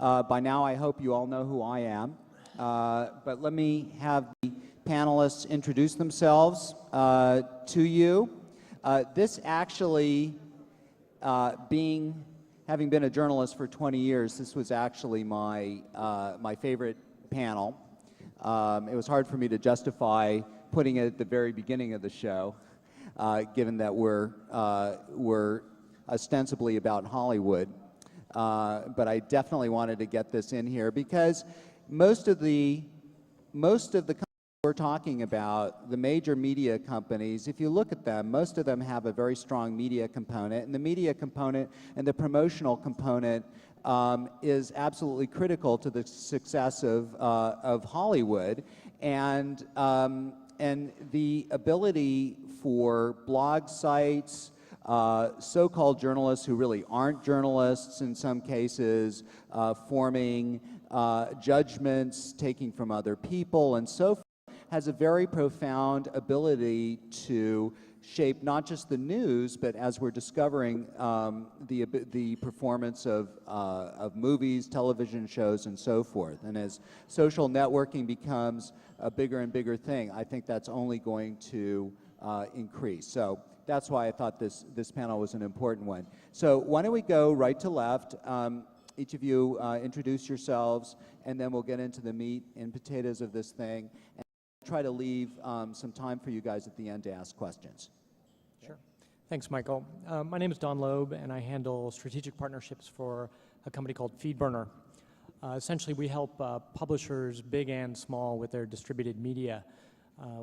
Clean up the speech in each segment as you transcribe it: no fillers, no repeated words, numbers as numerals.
By now, I hope you all know who I am. But let me have the panelists introduce themselves to you. This actually, having been a journalist for 20 years, this was actually my favorite panel. It was hard for me to justify putting it at the very beginning of the show, given that we're ostensibly about Hollywood. But I definitely wanted to get this in here because most of the companies we're talking about, the major media companies, if you look at them, most of them have a very strong media component, and the media component and the promotional component is absolutely critical to the success of Hollywood, and the ability for blog sites, so-called journalists who really aren't journalists in some cases, forming judgments, taking from other people, and so forth, has a very profound ability to shape not just the news, but as we're discovering, the performance of movies, television shows, and so forth. And as social networking becomes a bigger and bigger thing, I think that's only going to increase. So that's why I thought this panel was an important one. So why don't we go right to left? Each of you introduce yourselves, and then we'll get into the meat and potatoes of this thing. And try to leave some time for you guys at the end to ask questions. Sure. Thanks, Michael. My name is Don Loeb, and I handle strategic partnerships for a company called FeedBurner. Essentially, we help publishers, big and small, with their distributed media.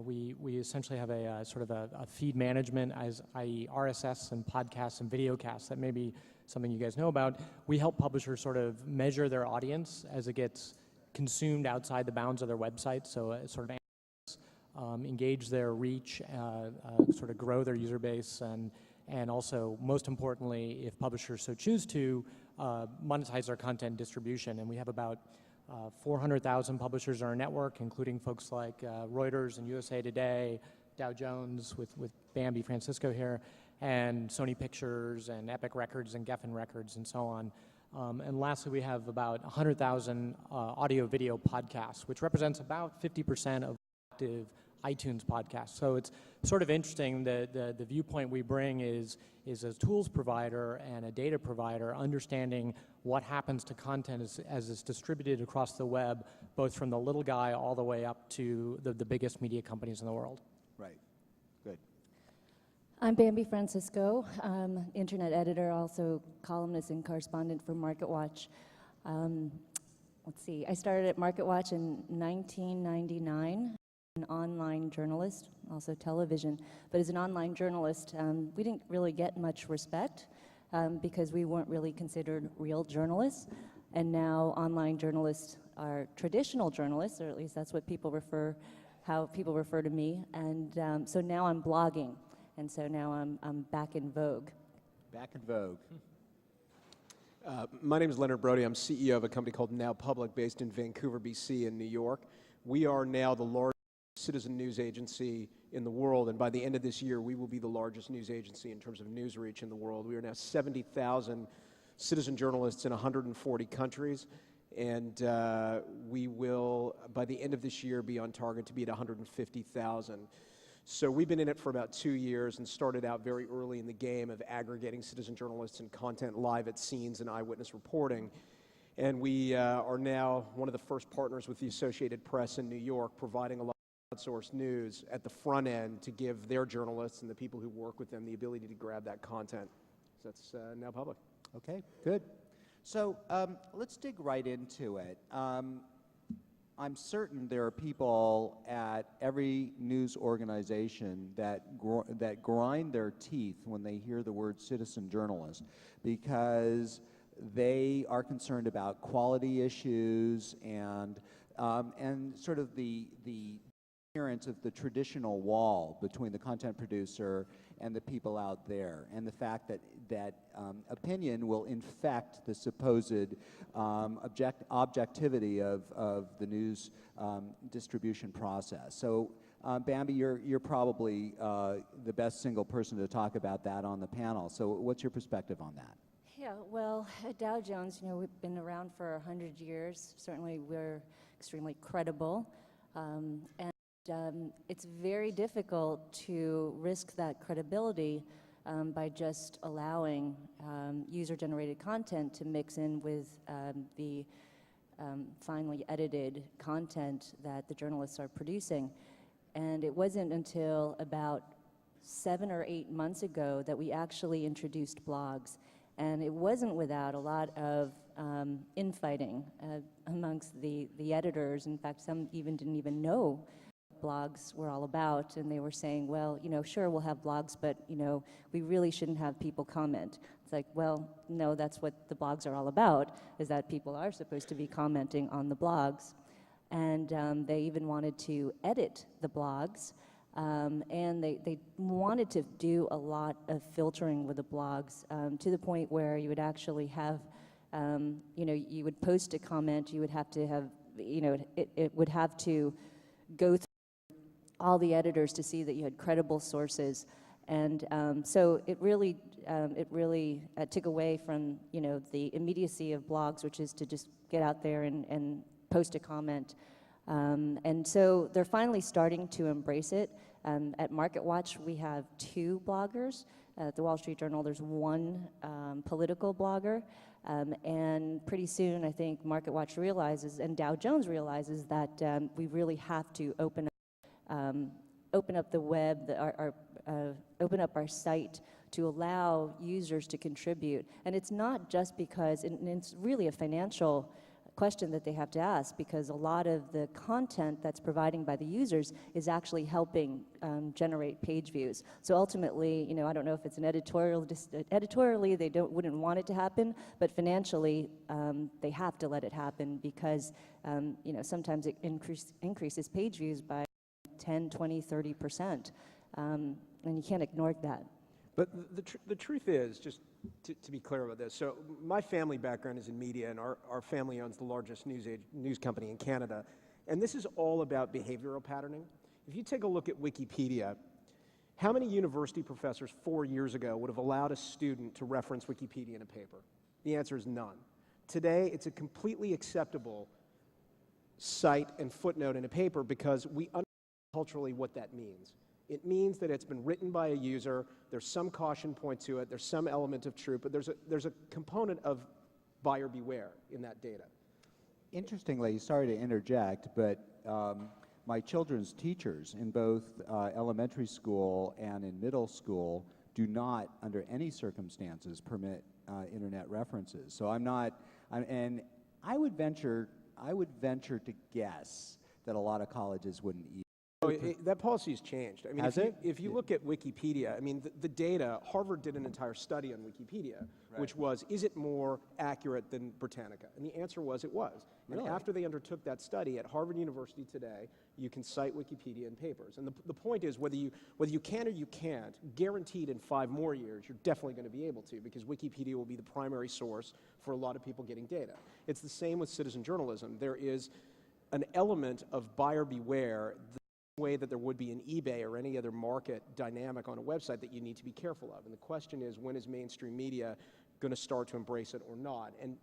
We essentially have a sort of a feed management, i.e. RSS and podcasts and videocasts. That may be something you guys know about. We help publishers sort of measure their audience as it gets consumed outside the bounds of their website, so sort of engage their reach, sort of grow their user base, and also, most importantly, if publishers so choose to, monetize their content distribution. And we have about 400,000 publishers in our network, including folks like Reuters and USA Today, Dow Jones with Bambi Francisco here, and Sony Pictures and Epic Records and Geffen Records and so on. And lastly, we have about 100,000 audio-video podcasts, which represents about 50% of active iTunes podcasts. So it's sort of interesting that the viewpoint we bring is a tools provider and a data provider, understanding what happens to content as it's distributed across the web, both from the little guy all the way up to the biggest media companies in the world. Right. Good. I'm Bambi Francisco, internet editor, also columnist and correspondent for MarketWatch. Let's see, I started at MarketWatch in 1999. An online journalist, also television, but as an online journalist, we didn't really get much respect because we weren't really considered real journalists, and now online journalists are traditional journalists, or at least that's what how people refer to me, and so now I'm blogging, and so now I'm back in vogue. Back in vogue. My name is Leonard Brody. I'm CEO of a company called Now Public, based in Vancouver, BC, in New York. We are now the largest citizen news agency in the world, and by the end of this year, we will be the largest news agency in terms of news reach in the world. We are now 70,000 citizen journalists in 140 countries, and we will, by the end of this year, be on target to be at 150,000. So we've been in it for about 2 years and started out very early in the game of aggregating citizen journalists and content live at scenes and eyewitness reporting. And we are now one of the first partners with the Associated Press in New York, providing a lot of outsourced news at the front end to give their journalists and the people who work with them the ability to grab that content. So that's Now Public. Okay, good. So let's dig right into it. I'm certain there are people at every news organization that grind their teeth when they hear the word citizen journalist, because they are concerned about quality issues and sort of the appearance of the traditional wall between the content producer and the people out there, and the fact that opinion will infect the supposed objectivity of the news distribution process. So Bambi, you're probably the best single person to talk about that on the panel. So what's your perspective on that? Yeah, well, at Dow Jones, we've been around for 100 years. Certainly, we're extremely credible. And it's very difficult to risk that credibility by just allowing user-generated content to mix in with the finely edited content that the journalists are producing. And it wasn't until about 7 or 8 months ago that we actually introduced blogs. And it wasn't without a lot of infighting amongst the editors. In fact, some even didn't even know what blogs were all about, and they were saying, well, sure, we'll have blogs, but, we really shouldn't have people comment. It's like, well, no, that's what the blogs are all about, is that people are supposed to be commenting on the blogs. And they even wanted to edit the blogs. And they wanted to do a lot of filtering with the blogs to the point where you would actually have, you would post a comment, you would have to have, it would have to go through all the editors to see that you had credible sources. And so it really took away from, the immediacy of blogs, which is to just get out there and post a comment. And so they're finally starting to embrace it. At MarketWatch, we have 2 bloggers. At the Wall Street Journal, there's 1 political blogger. And pretty soon, I think MarketWatch realizes, and Dow Jones realizes, that we really have to open up the web, open up our site to allow users to contribute. And it's not just because, and it's really a financial question that they have to ask, because a lot of the content that's providing by the users is actually helping generate page views. So ultimately, I don't know if it's an editorially they wouldn't want it to happen, but financially they have to let it happen because sometimes it increases page views by 10, 20, 30%, and you can't ignore that. But the truth is, just to be clear about this, so my family background is in media, and our family owns the largest news company in Canada, and this is all about behavioral patterning. If you take a look at Wikipedia, how many university professors 4 years ago would have allowed a student to reference Wikipedia in a paper? The answer is none. Today, it's a completely acceptable cite and footnote in a paper because we understand culturally what that means. It means that it's been written by a user, there's some caution point to it, there's some element of truth, but there's a component of buyer beware in that data. Interestingly, sorry to interject, but my children's teachers in both elementary school and in middle school do not, under any circumstances, permit internet references. So and I would venture to guess that a lot of colleges wouldn't either. Oh, that policy has changed. I mean, Has if you look at Wikipedia, I mean, the data, Harvard did an entire study on Wikipedia, Right. which was, is it more accurate than Britannica? And the answer was it was. Really? And after they undertook that study at Harvard University today, you can cite Wikipedia in papers. And the point is, whether you can or you can't, guaranteed in 5 more years, you're definitely going to be able to, because Wikipedia will be the primary source for a lot of people getting data. It's the same with citizen journalism. There is an element of buyer beware, way that there would be in eBay or any other market dynamic on a website that you need to be careful of. And the question is, when is mainstream media going to start to embrace it or not? And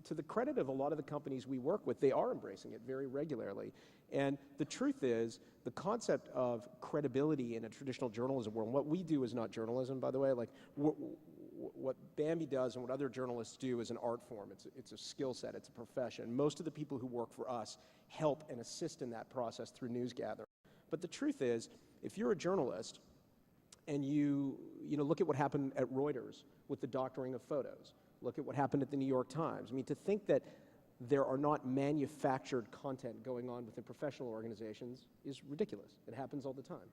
to the credit of a lot of the companies we work with, they are embracing it very regularly. And the truth is, the concept of credibility in a traditional journalism world, what we do is not journalism, by the way. Like what Bambi does and what other journalists do is an art form. It's a skill set. It's a profession. Most of the people who work for us help and assist in that process through news gathering. But the truth is, if you're a journalist and you look at what happened at Reuters with the doctoring of photos, look at what happened at the New York Times. I mean, to think that there are not manufactured content going on within professional organizations is ridiculous. It happens all the time.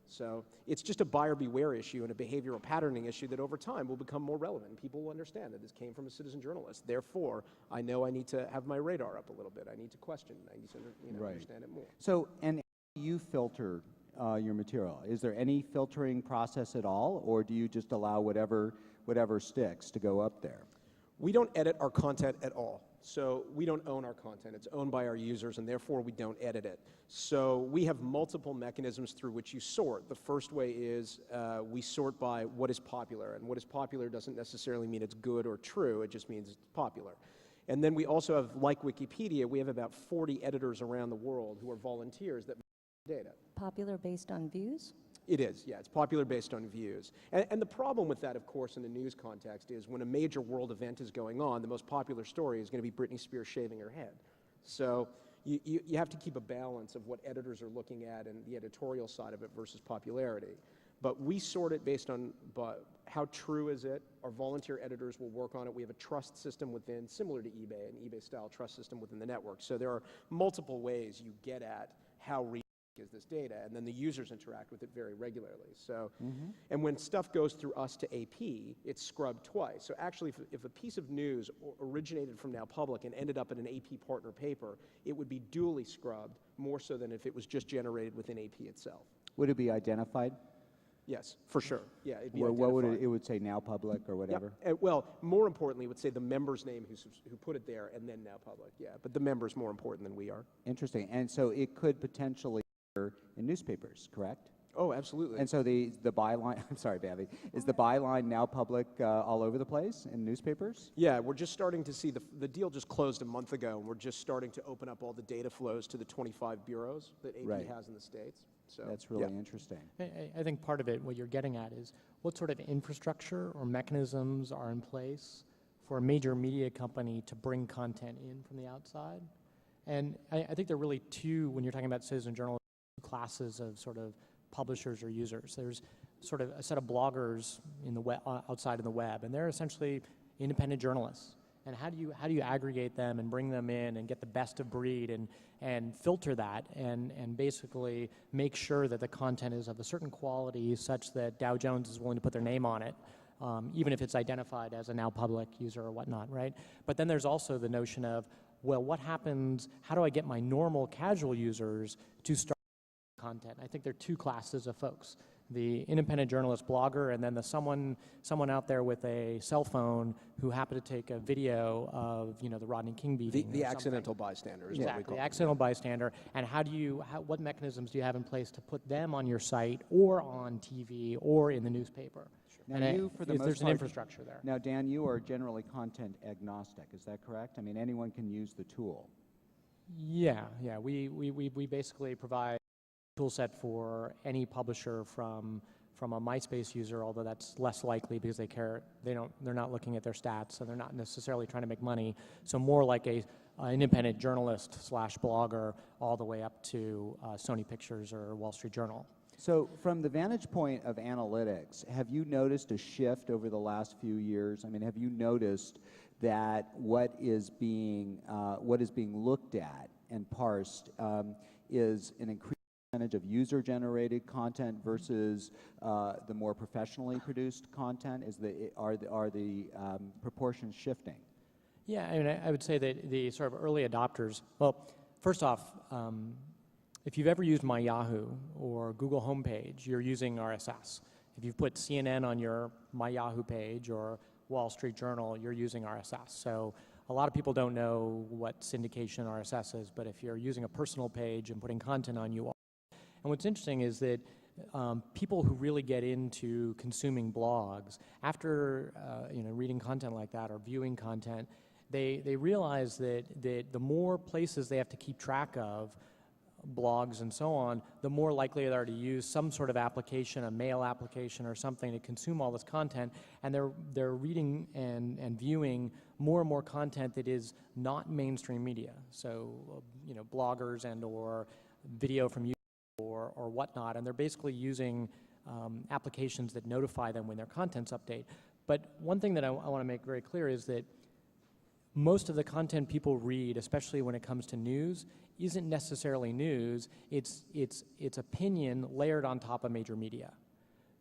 So it's just a buyer beware issue and a behavioral patterning issue that over time will become more relevant. People will understand that this came from a citizen journalist. Therefore, I know I need to have my radar up a little bit. I need to question. I need to understand it more. So, and you filter your material. Is there any filtering process at all, or do you just allow whatever sticks to go up there? We don't edit our content at all. So we don't own our content. It's owned by our users, and therefore we don't edit it. So we have multiple mechanisms through which you sort. The first way is we sort by what is popular, and what is popular doesn't necessarily mean it's good or true. It just means it's popular. And then we also have, like Wikipedia, we have about 40 editors around the world who are volunteers that make data. Popular based on views? It is, yeah. It's popular based on views. And the problem with that, of course, in the news context is when a major world event is going on, the most popular story is going to be Britney Spears shaving her head. So you have to keep a balance of what editors are looking at and the editorial side of it versus popularity. But we sort it based on how true is it. Our volunteer editors will work on it. We have a trust system within, similar to eBay, an eBay-style trust system within the network. So there are multiple ways you get at how real is this data, and then the users interact with it very regularly. So, and when stuff goes through us to AP, it's scrubbed twice. So actually, if a piece of news originated from Now Public and ended up in an AP partner paper, it would be duly scrubbed, more so than if it was just generated within AP itself. Would it be identified? Yes, for sure. Yeah, it'd be What would identified. it would say Now Public or whatever? Yep. Well, more importantly, it would say the member's name who put it there, and then Now Public. Yeah, but the member's more important than we are. Interesting. And so it could potentially appear in newspapers, correct? Oh, absolutely. And so the byline, I'm sorry, Babby, is the byline Now Public all over the place in newspapers? Yeah, we're just starting to see the deal just closed a month ago, and we're just starting to open up all the data flows to the 25 bureaus that AP has in the States. So that's really interesting. I think part of it, what you're getting at, is what sort of infrastructure or mechanisms are in place for a major media company to bring content in from the outside. And I think there are really two, when you're talking about citizen journalism, classes of sort of publishers or users. There's sort of a set of bloggers in the web, outside of the web, and they're essentially independent journalists. And how do you aggregate them and bring them in and get the best of breed and filter that and basically make sure that the content is of a certain quality such that Dow Jones is willing to put their name on it, even if it's identified as a Now Public user or whatnot, right? But then there's also the notion of, well, what happens, how do I get my normal casual users to start content? I think there are two classes of folks. The independent journalist blogger, and then the someone out there with a cell phone who happened to take a video of, you know, the Rodney King beating. The accidental bystander is what we call the accidental bystander. And what mechanisms do you have in place to put them on your site or on TV or in the newspaper? Now And there's an infrastructure there. Now, Dan, you are generally content agnostic. Is that correct? I mean, anyone can use the tool. Yeah. We basically provide tool set for any publisher from a MySpace user, although that's less likely because they're not looking at their stats, so they're not necessarily trying to make money. So more like an independent journalist / blogger all the way up to Sony Pictures or Wall Street Journal. So from the vantage point of analytics, have you noticed a shift over the last few years? I mean, have you noticed that what is being looked at and parsed is an increased percentage of user-generated content versus the more professionally produced content? Are the proportions shifting? Yeah, I mean, I would say that the sort of early adopters. Well, first off, if you've ever used My Yahoo or Google homepage, you're using RSS. If you've put CNN on your My Yahoo page or Wall Street Journal, you're using RSS. So a lot of people don't know what syndication RSS is, but if you're using a personal page and putting content on, you are. And what's interesting is that people who really get into consuming blogs, after reading content like that or viewing content, they realize that the more places they have to keep track of, blogs and so on, the more likely they are to use some sort of application, a mail application or something, to consume all this content, and they're reading and viewing more and more content that is not mainstream media. So, bloggers and or video from YouTube or whatnot, and they're basically using applications that notify them when their content's update. But one thing that I want to make very clear is that most of the content people read, especially when it comes to news, isn't necessarily news. It's opinion layered on top of major media.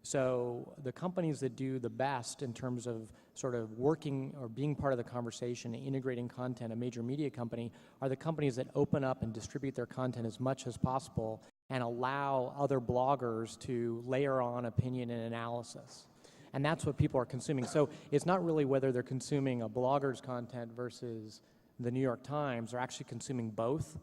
So the companies that do the best in terms of sort of working or being part of the conversation, integrating content, a major media company, are the companies that open up and distribute their content as much as possible and allow other bloggers to layer on opinion and analysis. And that's what people are consuming. So it's not really whether they're consuming a blogger's content versus the New York Times are actually consuming both.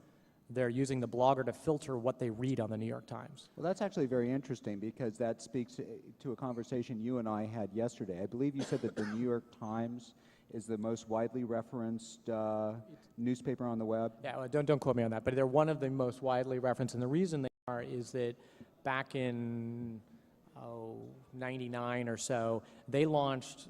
They're using the blogger to filter what they read on the New York Times. Well, that's actually very interesting because that speaks to a conversation you and I had yesterday. I believe you said that the New York Times is the most widely referenced newspaper on the web. Yeah, well, don't quote me on that, but they're one of the most widely referenced, and the reason they are is that back in 99 or so, they launched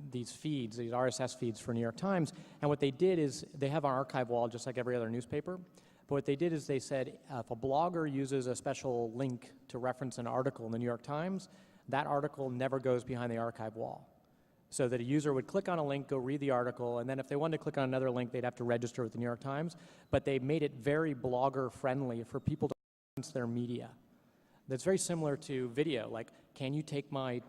these feeds, these RSS feeds for New York Times, and what they did is they have an archive wall just like every other newspaper, but what they did is they said if a blogger uses a special link to reference an article in the New York Times, that article never goes behind the archive wall. So that a user would click on a link, go read the article, and then if they wanted to click on another link, they'd have to register with the New York Times, but they made it very blogger friendly for people to reference their media. That's very similar to video, like can you take my,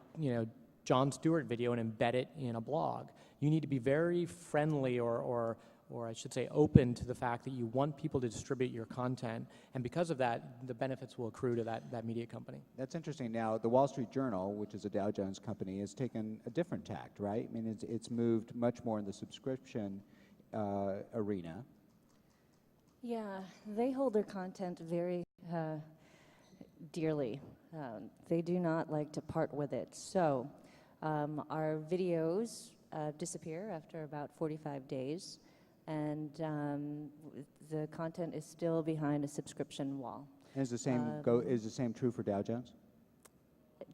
Jon Stewart video and embed it in a blog? You need to be very friendly or I should say open to the fact that you want people to distribute your content, and because of that, the benefits will accrue to that media company. That's interesting. Now, the Wall Street Journal, which is a Dow Jones company, has taken a different tact, right? I mean, it's moved much more in the subscription arena. Yeah, they hold their content very dearly. They do not like to part with it. So our videos disappear after about 45 days, and the content is still behind a subscription wall. And is the same true for Dow Jones?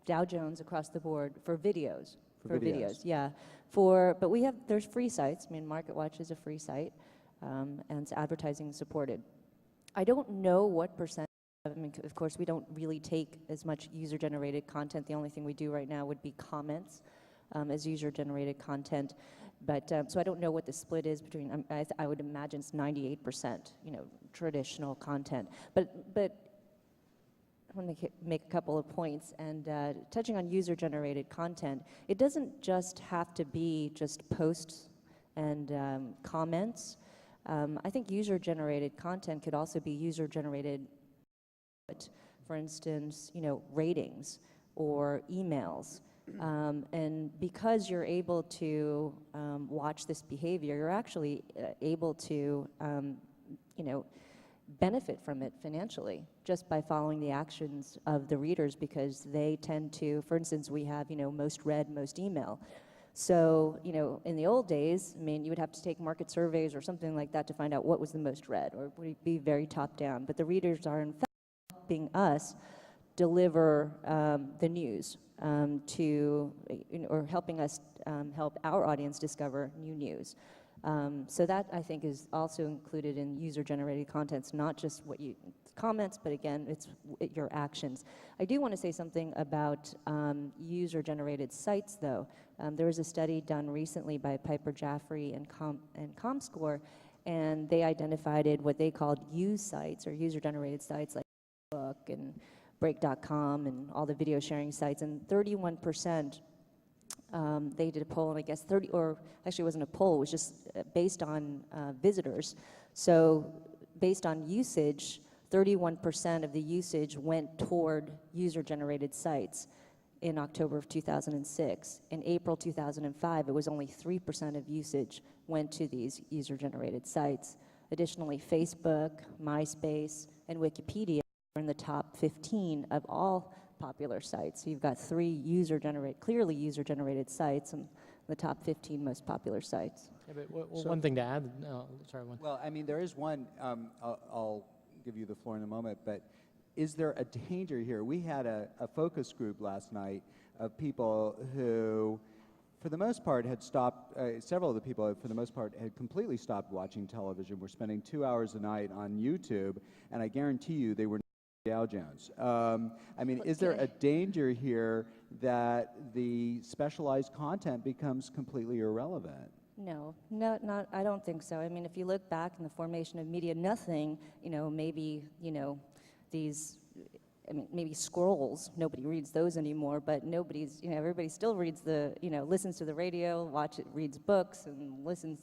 Dow Jones across the board for videos. For videos. Yeah. But there's free sites. I mean, MarketWatch is a free site, and it's advertising supported. I don't know what percent. I mean, of course, we don't really take as much user-generated content. The only thing we do right now would be comments as user-generated content. But so I don't know what the split is between. I would imagine it's 98%, traditional content. But I want to make a couple of points. And touching on user-generated content, it doesn't just have to be just posts and comments. I think user-generated content could also be user-generated. For instance, ratings or emails. And because you're able to watch this behavior, you're actually able to, benefit from it financially just by following the actions of the readers, because they tend to, for instance, we have, most read, most email. So, in the old days, I mean, you would have to take market surveys or something like that to find out what was the most read, or it would be very top down. But the readers are, in fact, helping us deliver the news or helping us help our audience discover new news. So that, I think, is also included in user-generated content. It's not just comments, but again, it's your actions. I do want to say something about user-generated sites, though. There was a study done recently by Piper Jaffray and ComScore, and they identified what they called used sites or user-generated sites like Facebook and Break.com and all the video sharing sites, and 31%, they did a poll, and I guess actually it wasn't a poll, it was just based on visitors. So based on usage, 31% of the usage went toward user-generated sites in October of 2006. In April 2005, it was only 3% of usage went to these user-generated sites. Additionally, Facebook, MySpace, and Wikipedia are in the top 15 of all popular sites. So you've got three clearly user-generated sites and the top 15 most popular sites. Yeah, but one thing to add, sorry, one. Well, I mean, there is one, I'll give you the floor in a moment, but is there a danger here? We had a focus group last night of people who, for the most part, had stopped, several of the people, for the most part, had completely stopped watching television. We're spending 2 hours a night on YouTube, and I guarantee you they were Dow Jones. I mean, is there a danger here that the specialized content becomes completely irrelevant? No, I don't think so. I mean, if you look back in the formation of media, nothing, maybe, maybe scrolls, nobody reads those anymore, but everybody still reads listens to the radio, reads books and listens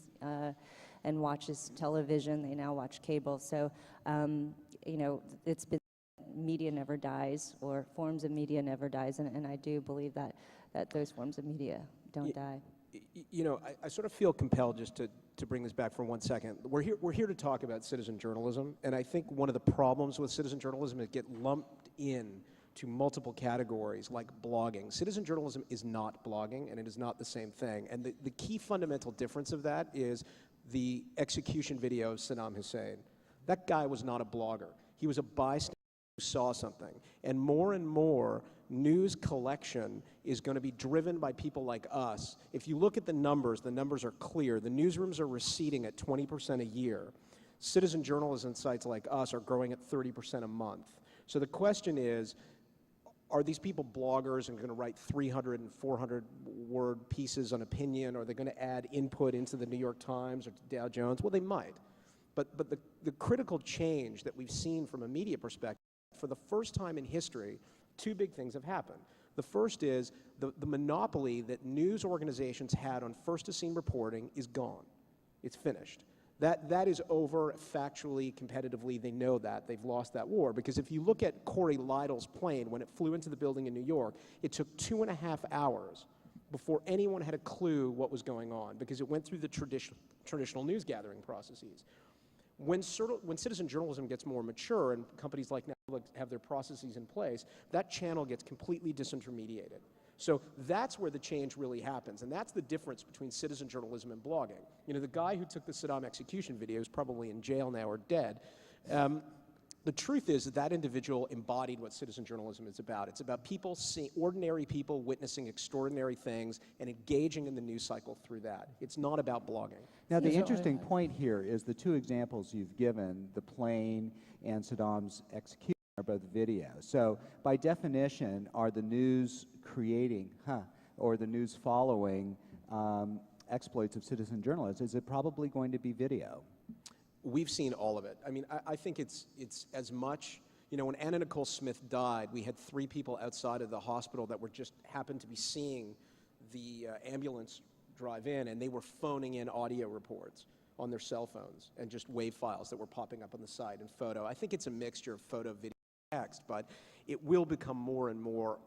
and watches television. They now watch cable. So, it's been media never dies, or forms of media never dies, and I do believe that those forms of media don't die. You know, I sort of feel compelled just to bring this back for 1 second. We're here to talk about citizen journalism, and I think one of the problems with citizen journalism is get lumped in to multiple categories like blogging. Citizen journalism is not blogging, and it is not the same thing. And the key fundamental difference of that is the execution video of Saddam Hussein. That guy was not a blogger. He was a bystander who saw something. And more news collection is going to be driven by people like us. If you look at the numbers are clear. The newsrooms are receding at 20% a year. Citizen journalism sites like us are growing at 30% a month. So the question is, are these people bloggers and going to write 300 and 400 word pieces on opinion? Are they going to add input into the New York Times or to Dow Jones? Well, they might. But the critical change that we've seen from a media perspective, for the first time in history, two big things have happened. The first is the monopoly that news organizations had on first-to-scene reporting is gone. It's finished. That is over factually, competitively. They know that. They've lost that war. Because if you look at Corey Lidle's plane, when it flew into the building in New York, it took 2.5 hours before anyone had a clue what was going on, because it went through the traditional news gathering processes. When citizen journalism gets more mature and companies like Netflix have their processes in place, that channel gets completely disintermediated. So that's where the change really happens, and that's the difference between citizen journalism and blogging. You know, the guy who took the Saddam execution video is probably in jail now or dead. The truth is that individual embodied what citizen journalism is about. It's about people ordinary people witnessing extraordinary things and engaging in the news cycle through that. It's not about blogging. Now, the interesting point here is the two examples you've given, the plane and Saddam's execution, are both video. So by definition, are the news creating, or the news following exploits of citizen journalism? Is it probably going to be video? We've seen all of it. I mean, I think it's as much, you know, when Anna Nicole Smith died, we had 3 people outside of the hospital that were just happened to be seeing the ambulance drive in, and they were phoning in audio reports on their cell phones and just WAV files that were popping up on the site and photo. I think it's a mixture of photo, video, text, but it will become more and more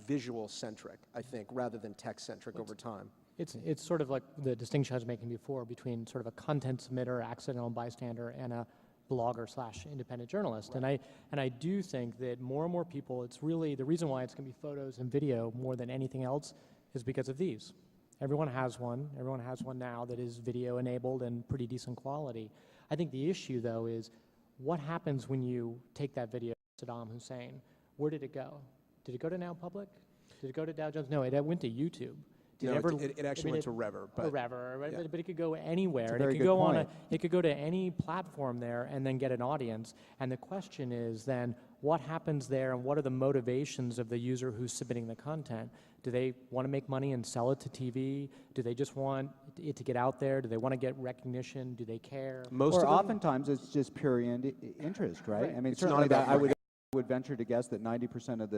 visual-centric, I think, rather than text-centric over time. It's sort of like the distinction I was making before between sort of a content submitter, accidental bystander, and a blogger / independent journalist. Right. And I do think that more and more people, it's really, the reason why it's going to be photos and video more than anything else is because of these. Everyone has one. Everyone has one now that is video enabled and pretty decent quality. I think the issue, though, is what happens when you take that video of Saddam Hussein? Where did it go? Did it go to Now Public? Did it go to Dow Jones? No, it went to YouTube. It actually went to Rever. But but it could go anywhere. It could go to any platform there and then get an audience. And the question is then, what happens there and what are the motivations of the user who's submitting the content? Do they want to make money and sell it to TV? Do they just want it to get out there? Do they want to get recognition? Do they care? Oftentimes it's just pure interest, right? I mean, it's certainly not about I would venture to guess that 90% of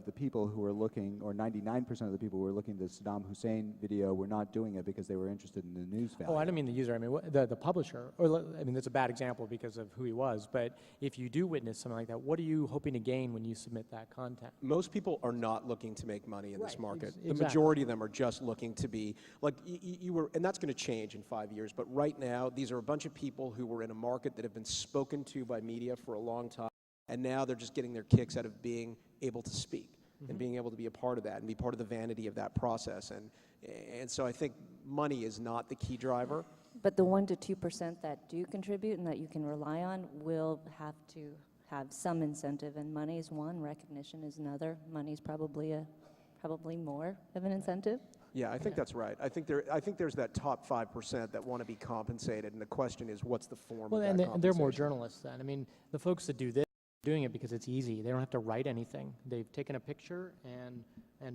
the people who were looking, or 99% of the people who were looking at the Saddam Hussein video were not doing it because they were interested in the news value. Oh, I don't mean the user. I mean the publisher. Or I mean that's a bad example because of who he was. But if you do witness something like that, what are you hoping to gain when you submit that content? Most people are not looking to make money in this market. Exactly. The majority of them are just looking to be like you were, and that's going to change in 5 years. But right now, these are a bunch of people who were in a market that have been spoken to by media for a long time. And now they're just getting their kicks out of being able to speak and being able to be a part of that and be part of the vanity of that process. And so I think money is not the key driver. But the 1% to 2% that do contribute and that you can rely on will have to have some incentive. And money is one, recognition is another. Money is probably more of an incentive. Yeah, I think that's right. I think there's that top 5% that want to be compensated, and the question is, what's the form of that compensation? And they're more journalists then. I mean, the folks that do this, doing it because it's easy. They don't have to write anything. They've taken a picture and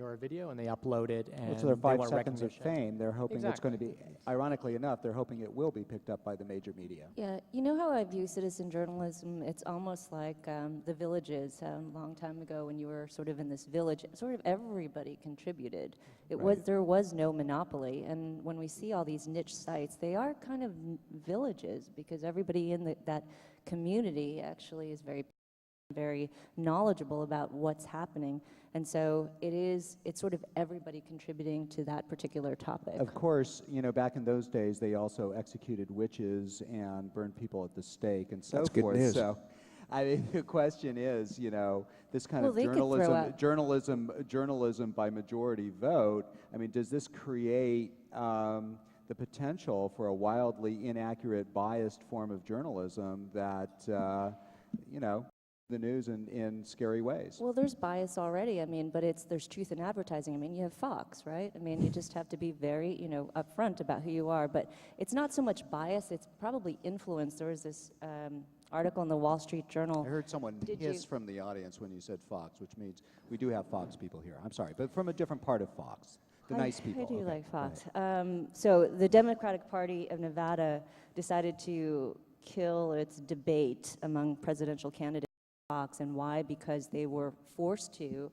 or a video and they upload it and so their 5 want seconds of recognition. fame, they're hoping it's going to be, ironically enough, they're hoping it will be picked up by the major media. Yeah, you know how I view citizen journalism? It's almost like the villages a long time ago when you were sort of in this village, sort of everybody contributed. There was no monopoly, and when we see all these niche sites, they are kind of villages because everybody in that community actually is very very knowledgeable about what's happening. And so it's sort of everybody contributing to that particular topic. Of course, back in those days, they also executed witches and burned people at the stake and so That's forth. good news. So, I mean, the question is, this kind Well, of they could throw out- journalism by majority vote. I mean, does this create the potential for a wildly inaccurate, biased form of journalism that, the news in scary ways? Well, there's bias already. I mean, but there's truth in advertising. I mean, you have Fox, right? I mean, you just have to be very, upfront about who you are. But it's not so much bias; it's probably influence. There was this article in the Wall Street Journal. I heard someone hiss from the audience when you said Fox, which means we do have Fox people here. I'm sorry, but from a different part of Fox. The nice people. I do Okay, like go Fox. ahead. So the Democratic Party of Nevada decided to kill its debate among presidential candidates. Fox, and why? Because they were forced to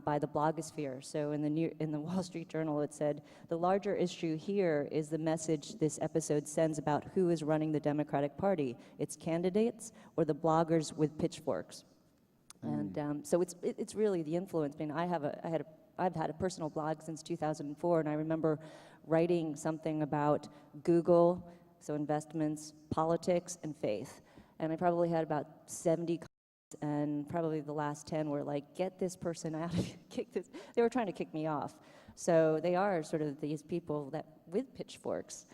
by the blogosphere. So in the Wall Street Journal, it said the larger issue here is the message this episode sends about who is running the Democratic Party: its candidates or the bloggers with pitchforks. And so it's really the influence. I mean, I've had a personal blog since 2004, and I remember writing something about Google, so investments, politics, and faith. And I probably had about 70 comments, and probably the last 10 were like, get this person out, kick this. They were trying to kick me off. So they are sort of these people that with pitchforks,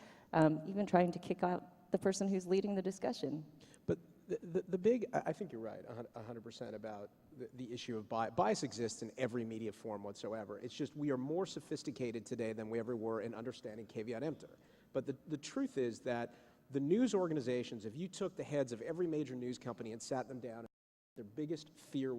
even trying to kick out the person who's leading the discussion. But the big, I think you're right, 100% about the issue of bias. Bias exists in every media form whatsoever. It's just we are more sophisticated today than we ever were in understanding caveat emptor. But the truth is that the news organizations, if you took the heads of every major news company and sat them down, their biggest fear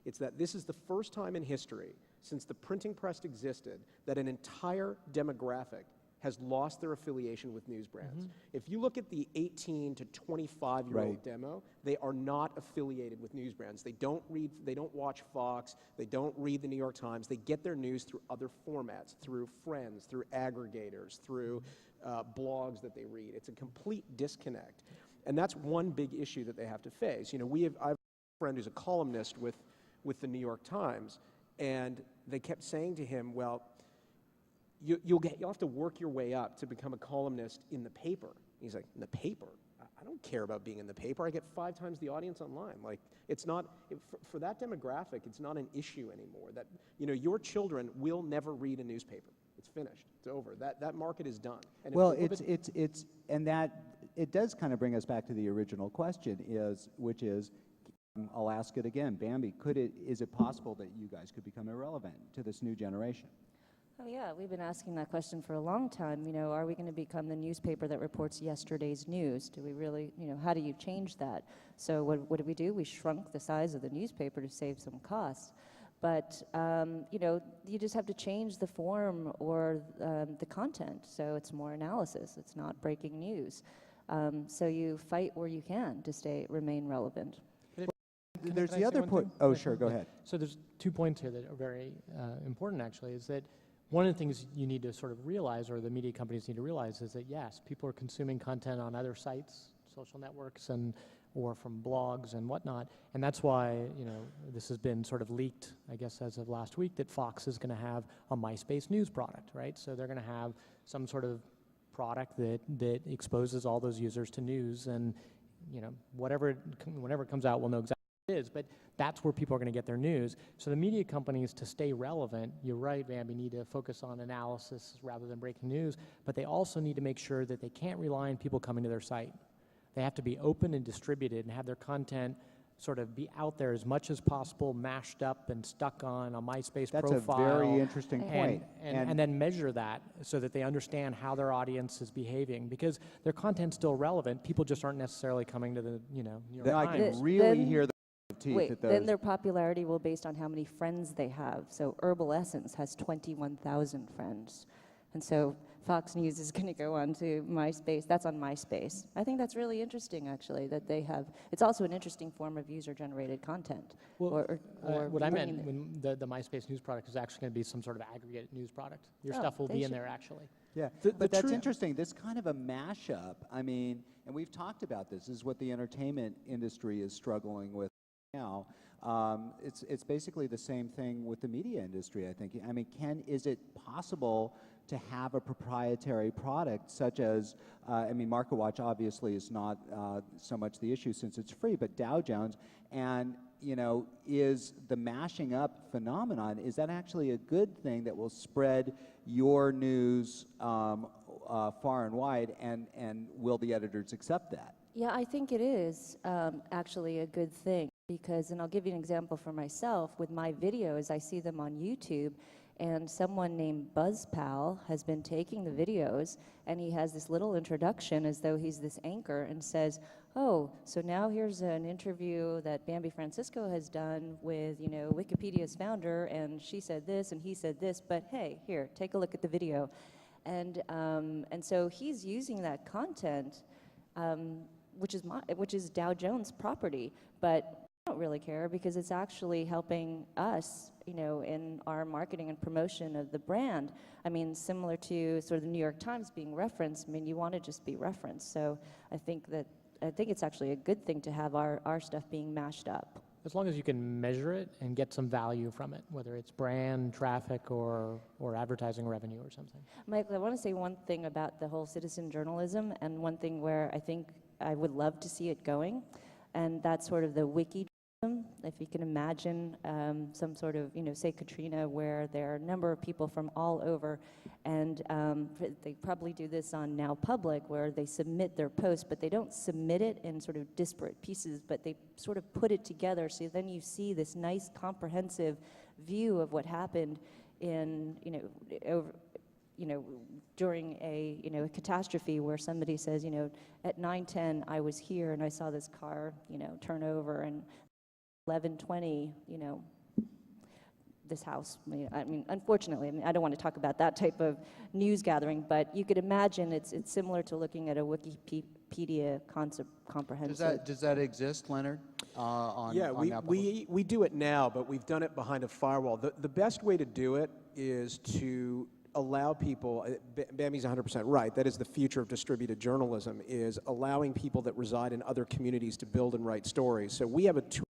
it's that this is the first time in history since the printing press existed that an entire demographic has lost their affiliation with news brands. If you look at the 18 to 25-year-old demo, they are not affiliated with news brands. They don't read, they don't watch Fox, they don't read the New York Times. They get their news through other formats, through friends, through aggregators, through blogs that they read. It's a complete disconnect. And that's one big issue that they have to face. I have a friend who's a columnist with the New York Times, and they kept saying to him, well, you'll have to work your way up to become a columnist in the paper. He's like, in the paper? I don't care about being in the paper. I get 5 times the audience online. Like, it's not, for that demographic, it's not an issue anymore. That, your children will never read a newspaper. It's finished. It's over. That market is done. And well, and that, it does kind of bring us back to the original question which is, I'll ask it again, Bambi, is it possible that you guys could become irrelevant to this new generation? Oh yeah, we've been asking that question for a long time. Are we going to become the newspaper that reports yesterday's news? Do we really, how do you change that? So what do? We shrunk the size of the newspaper to save some costs. But, you just have to change the form or the content. So it's more analysis. It's not breaking news. So you fight where you can to remain relevant. There's Can I the say other one point. thing? Oh, sure, go ahead. So there's 2 points here that are very important, actually, is that one of the things you need to sort of realize, or the media companies need to realize, is that yes, people are consuming content on other sites, social networks, or from blogs and whatnot, and that's why this has been sort of leaked, I guess, as of last week, that Fox is going to have a MySpace news product, right? So they're going to have some sort of product that exposes all those users to news, and whenever it comes out, we'll know exactly what it is, but that's where people are going to get their news. So the media companies, to stay relevant, you're right, Bambi, need to focus on analysis rather than breaking news, but they also need to make sure that they can't rely on people coming to their site. They have to be open and distributed and have their content sort of be out there as much as possible, mashed up and stuck on a MySpace profile. That's a very interesting point. And then measure that so that they understand how their audience is behaving, because their content's still relevant. People just aren't necessarily coming to the New York Times. I can really hear the teeth Wait, at those. then their popularity will be based on how many friends they have. So Herbal Essence has 21,000 friends. And so Fox News is going to go on to MySpace. That's on MySpace. I think that's really interesting, actually, that they have. It's also an interesting form of user-generated content. Well, what I meant when the MySpace news product is actually going to be some sort of aggregated news product. Your stuff will be in there, actually. Yeah, but that's interesting. This kind of a mashup, I mean, and we've talked about this, is what the entertainment industry is struggling with now. It's basically the same thing with the media industry, I think. I mean, is it possible to have a proprietary product such as, I mean, MarketWatch obviously is not so much the issue since it's free, but Dow Jones, and you know, is the mashing up phenomenon, is that actually a good thing that will spread your news far and wide, and will the editors accept that? Yeah, I think it is actually a good thing because, and I'll give you an example for myself, with my videos, I see them on YouTube, and someone named BuzzPal has been taking the videos, and he has this little introduction as though he's this anchor and says, oh, so now here's an interview that Bambi Francisco has done with, you know, Wikipedia's founder, and she said this and he said this, but hey, here, take a look at the video. And so he's using that content, which is Dow Jones property, but I don't really care because it's actually helping us, you know, in our marketing and promotion of the brand. I mean, similar to sort of the New York Times being referenced. I mean, you want to just be referenced. So I think it's actually a good thing to have our stuff being mashed up. As long as you can measure it and get some value from it, whether it's brand, traffic, or advertising revenue or something. Michael, I want to say one thing about the whole citizen journalism, and one thing where I think I would love to see it going, and that's sort of the wiki. If you can imagine some sort of, you know, say Katrina, where there are a number of people from all over, and they probably do this on Now Public, where they submit their post, but they don't submit it in sort of disparate pieces, but they sort of put it together, so then you see this nice comprehensive view of what happened in, during a, you know, a catastrophe where somebody says, you know, at 9:10 I was here and I saw this car, you know, turn over, and 11:20, you know, this house. I mean, unfortunately, I mean, I don't want to talk about that type of news gathering, but you could imagine it's similar to looking at a Wikipedia concept comprehensive. Does that exist, Leonard? Yeah, on Now Public? we do it now, but we've done it behind a firewall. The best way to do it is to allow people, Bambi's 100% right, that is the future of distributed journalism, is allowing people that reside in other communities to build and write stories. So we have a tool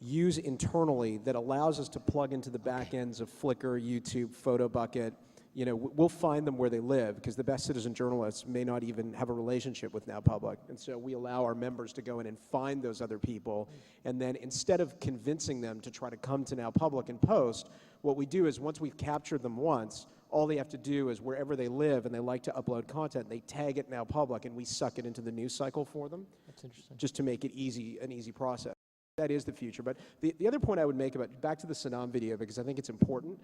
use internally that allows us to plug into the back ends of Flickr, YouTube, PhotoBucket. You know, we'll find them where they live because the best citizen journalists may not even have a relationship with Now Public. And so we allow our members to go in and find those other people. And then instead of convincing them to try to come to Now Public and post, what we do is once we've captured them once, all they have to do is wherever they live and they like to upload content, they tag it Now Public and we suck it into the news cycle for them. That's interesting. Just to make it an easy process. That is the future. But the other point I would make back to the Sanam video, because I think it's important,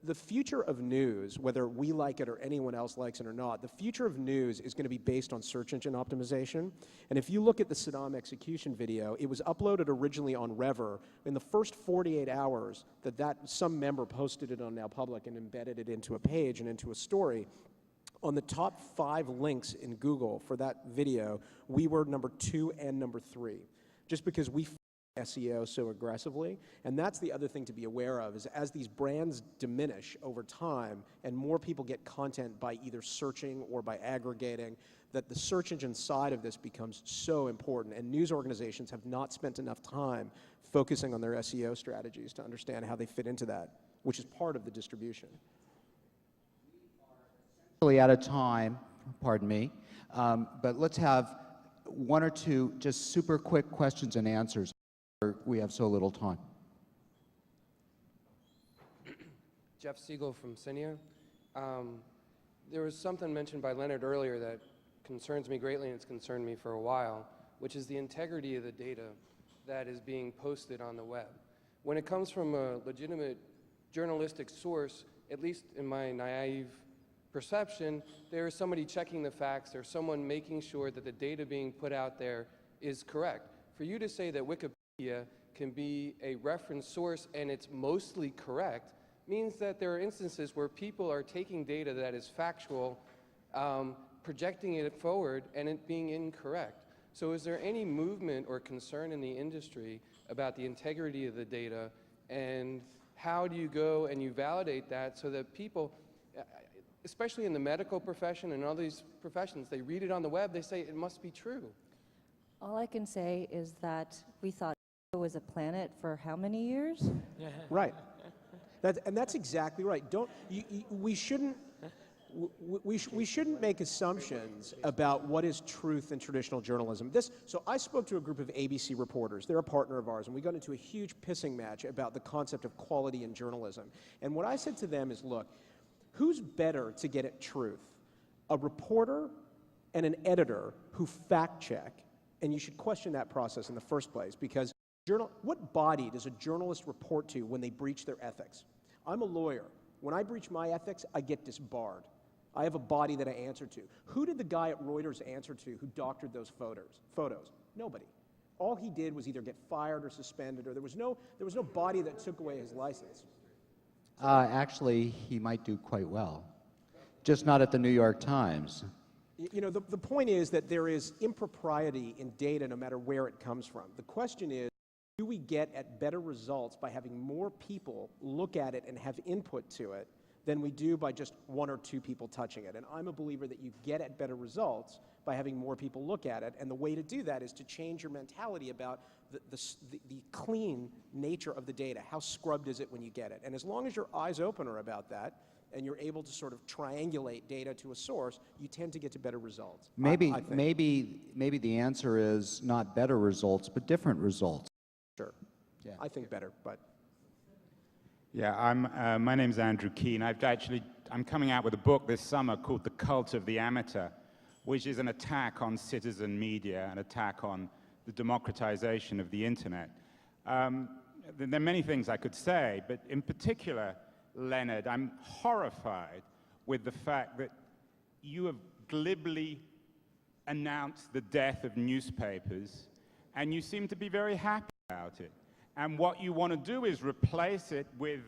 the future of news, whether we like it or anyone else likes it or not, the future of news is going to be based on search engine optimization. And if you look at the Sanam execution video, it was uploaded originally on Rever. In the first 48 hours that some member posted it on Now Public and embedded it into a page and into a story, on the top 5 links in Google for that video, we were number 2 and number 3, just because we SEO so aggressively. And that's the other thing to be aware of, is as these brands diminish over time and more people get content by either searching or by aggregating, that the search engine side of this becomes so important. And news organizations have not spent enough time focusing on their SEO strategies to understand how they fit into that, which is part of the distribution. Really out of time, pardon me, but let's have 1 or 2 just super quick questions and answers. We have so little time. Jeff Siegel from Cinia. There was something mentioned by Leonard earlier that concerns me greatly, and it's concerned me for a while, which is the integrity of the data that is being posted on the web. When it comes from a legitimate journalistic source, at least in my naive perception, there is somebody checking the facts, there's someone making sure that the data being put out there is correct. For you to say that Wikipedia can be a reference source and it's mostly correct means that there are instances where people are taking data that is factual, projecting it forward, and it being incorrect. So is there any movement or concern in the industry about the integrity of the data, and how do you go and you validate that so that people, especially in the medical profession and all these professions, they read it on the web, they say it must be true? All I can say is that we thought it was a planet for how many years? Right. And that's exactly right. We shouldn't make assumptions about what is truth in traditional journalism. So I spoke to a group of ABC reporters. They're a partner of ours, and we got into a huge pissing match about the concept of quality in journalism. And what I said to them is, look, who's better to get at truth? A reporter and an editor who fact check, and you should question that process in the first place, because what body does a journalist report to when they breach their ethics? I'm a lawyer. When I breach my ethics, I get disbarred. I have a body that I answer to. Who did the guy at Reuters answer to who doctored those photos? Nobody. All he did was either get fired or suspended, or there was no body that took away his license. Actually, he might do quite well. Just not at the New York Times. You know, the point is that there is impropriety in data no matter where it comes from. The question is, do we get at better results by having more people look at it and have input to it than we do by just one or two people touching it? And I'm a believer that you get at better results by having more people look at it, and the way to do that is to change your mentality about the clean nature of the data. How scrubbed is it when you get it? And as long as your eyes open are about that, and you're able to sort of triangulate data to a source, you tend to get to better results. Maybe the answer is not better results, but different results. Sure. Yeah. I think better, but. Yeah, my name's Andrew Keene. I'm coming out with a book this summer called The Cult of the Amateur, which is an attack on citizen media, an attack on the democratization of the internet. There are many things I could say, but in particular, Leonard, I'm horrified with the fact that you have glibly announced the death of newspapers, and you seem to be very happy about it. And what you want to do is replace it with,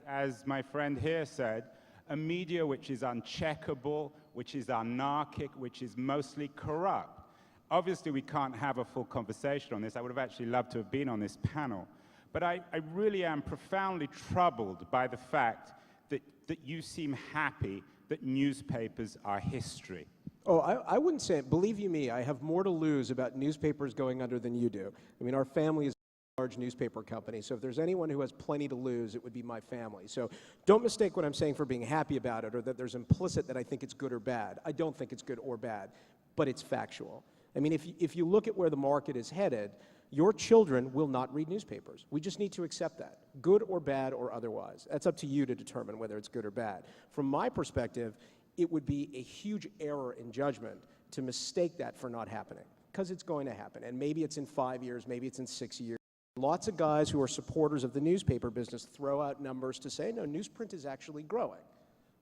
as my friend here said, a media which is uncheckable, which is anarchic, which is mostly corrupt. Obviously, we can't have a full conversation on this. I would have actually loved to have been on this panel. But I really am profoundly troubled by the fact that you seem happy that newspapers are history. Oh, I wouldn't say it. Believe you me, I have more to lose about newspapers going under than you do. I mean, our family is a large newspaper company, so if there's anyone who has plenty to lose, it would be my family. So don't mistake what I'm saying for being happy about it, or that there's implicit that I think it's good or bad. I don't think it's good or bad, but it's factual. I mean, if you look at where the market is headed, your children will not read newspapers. We just need to accept that, good or bad or otherwise. That's up to you to determine whether it's good or bad. From my perspective, it would be a huge error in judgment to mistake that for not happening, because it's going to happen. And maybe it's in 5 years, maybe it's in 6 years. Lots of guys who are supporters of the newspaper business throw out numbers to say, no, newsprint is actually growing.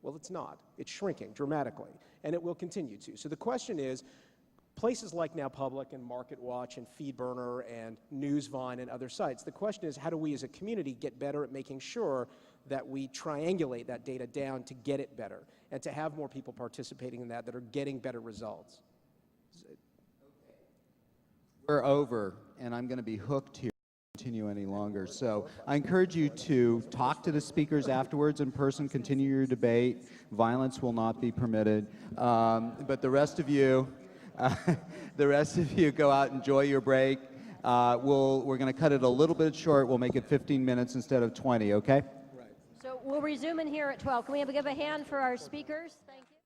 Well, it's not. It's shrinking dramatically, and it will continue to. So the question is, places like Now Public and MarketWatch and FeedBurner and Newsvine and other sites, the question is, how do we as a community get better at making sure that we triangulate that data down to get it better and to have more people participating in that are getting better results? We're over, and I'm going to be hooked here to continue any longer. So I encourage you to talk to the speakers afterwards in person, continue your debate. Violence will not be permitted. But the rest of you, go out, enjoy your break. We're going to cut it a little bit short. We'll make it 15 minutes instead of 20, okay? So we'll resume in here at 12. Can we give a hand for our speakers? Thank you.